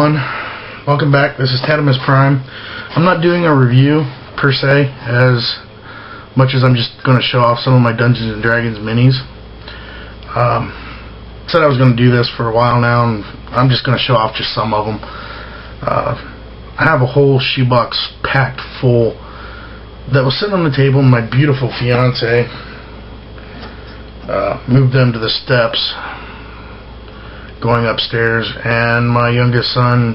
everyone, welcome back. This is Tattimusprime. I'm not doing a review per se as much as I'm just going to show off some of my Dungeons and Dragons minis. Said I was going to do this for a while now, and I'm just going to show off just some of them. I have a whole shoebox packed full that was sitting on the table. My beautiful fiance moved them to the steps going upstairs, and my youngest son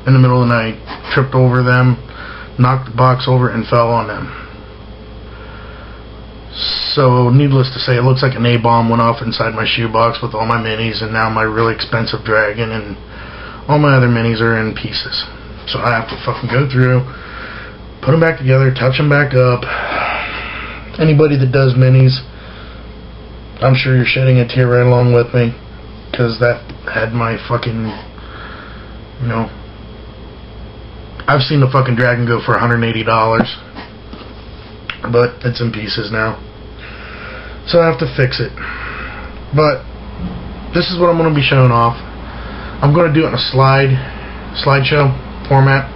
in the middle of the night tripped over them, knocked the box over, and fell on them. So needless to say, it looks like an A-bomb went off inside my shoebox with all my minis, and now my really expensive dragon and all my other minis are in pieces. So I have to fucking go through, put them back together, touch them back up. Anybody that does minis, I'm sure you're shedding a tear right along with me, because that had my fucking, you know, I've seen the fucking dragon go for $180, but it's in pieces now, so I have to fix it. But this is what I'm going to be showing off. I'm going to do it in a slideshow format,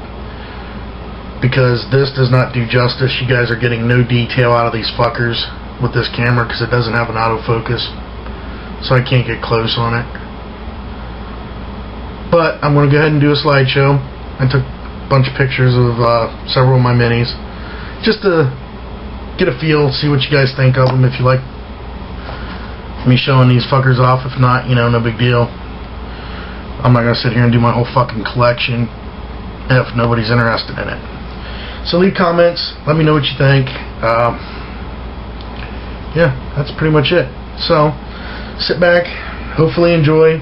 because this does not do justice. You guys are getting no detail out of these fuckers with this camera, because it doesn't have an autofocus, so I can't get close on it. But I'm going to go ahead and do a slideshow. I took a bunch of pictures of several of my minis, just to get a feel, see what you guys think of them, if you like me showing these fuckers off. If not, you know, no big deal. I'm not going to sit here and do my whole fucking collection if nobody's interested in it. So leave comments, let me know what you think. Yeah, that's pretty much it. So sit back, hopefully enjoy.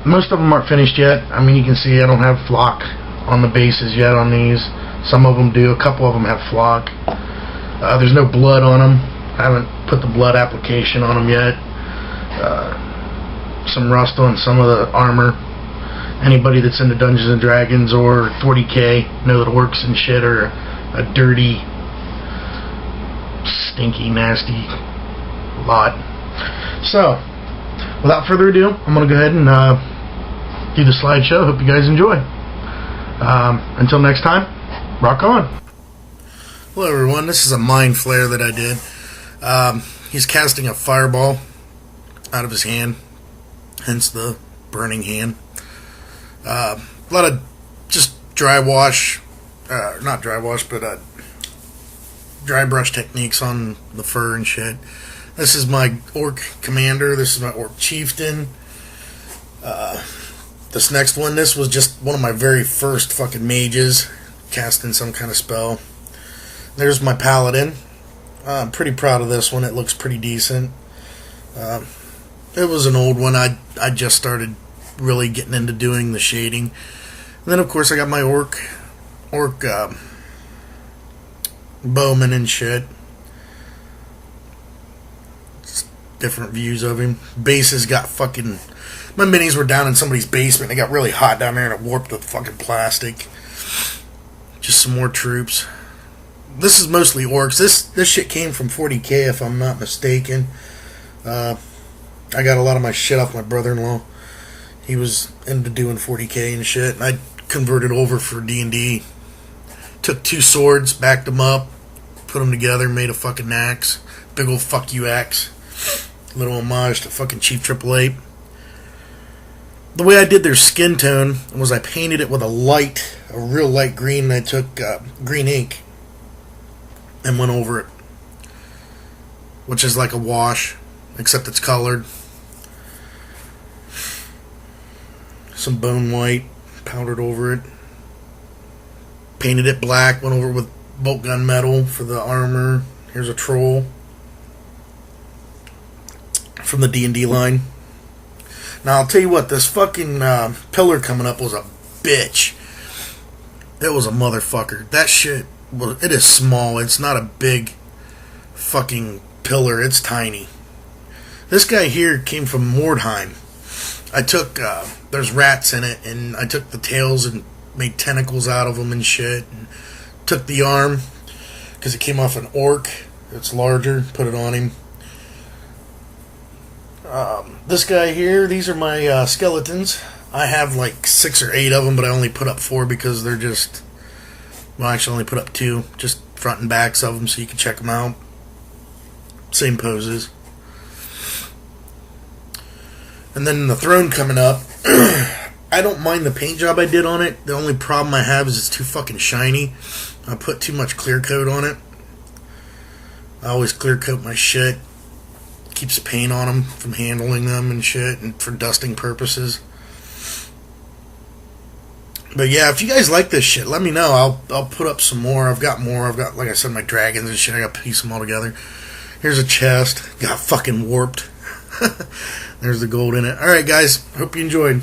Most of them aren't finished yet. I mean, you can see I don't have flock on the bases yet on these. Some of them do. A couple of them have flock. There's no blood on them. I haven't put the blood application on them yet. Some rust on some of the armor. Anybody that's into Dungeons and Dragons or 40k know that orcs and shit are a dirty, stinky, nasty lot. So without further ado, I'm going to go ahead and do the slideshow. Hope you guys enjoy. Until next time, rock on. Hello everyone, this is a mind flare that I did. He's casting a fireball out of his hand, hence the burning hand. A lot of just dry wash, not dry wash, but dry brush techniques on the fur and shit. This is my orc commander. This is my orc chieftain. This next one, this was just one of my very first fucking mages casting some kind of spell. There's my paladin. I'm pretty proud of this one. It looks pretty decent. It was an old one. I just started really getting into doing the shading. And then of course I got my orc bowman and shit. Different views of him. Bases got fucking... My minis were down in somebody's basement. They got really hot down there and it warped the fucking plastic. Just some more troops. This is mostly orcs. This shit came from 40k if I'm not mistaken. I got a lot of my shit off my brother-in-law. He was into doing 40k and shit, and I converted over for D&D. Took two swords, backed them up, put them together, made a fucking axe. Big old fuck you axe. Little homage to fucking Chief Triple Eight. The way I did their skin tone was I painted it with a real light green, and I took green ink and went over it, which is like a wash, except it's colored. Some bone white, powdered over it. Painted it black, went over it with bolt gun metal for the armor. Here's a troll from the D&D line. Now I'll tell you what, this fucking pillar coming up was a bitch. It was a motherfucker. That shit, well, it is small. It's not a big fucking pillar. It's tiny. This guy here came from Mordheim. I took, there's rats in it, and I took the tails and made tentacles out of them and shit. And took the arm, because it came off an orc. It's larger, put it on him. This guy here, these are my skeletons. I have like 6 or 8 of them, but I only put up 4 because they're just, well, I actually only put up 2, just front and backs of them so you can check them out. Same poses. And then the throne coming up. I don't mind the paint job I did on it. The only problem I have is it's too fucking shiny. I put too much clear coat on it. I always clear coat my shit. Keeps paint on them from handling them and shit, and for dusting purposes. But yeah, if you guys like this shit, let me know. I'll put up some more. I've got more. I've got, like I said, my dragons and shit. I got to piece them all together. Here's a chest. Got fucking warped. There's the gold in it. Alright, guys. Hope you enjoyed.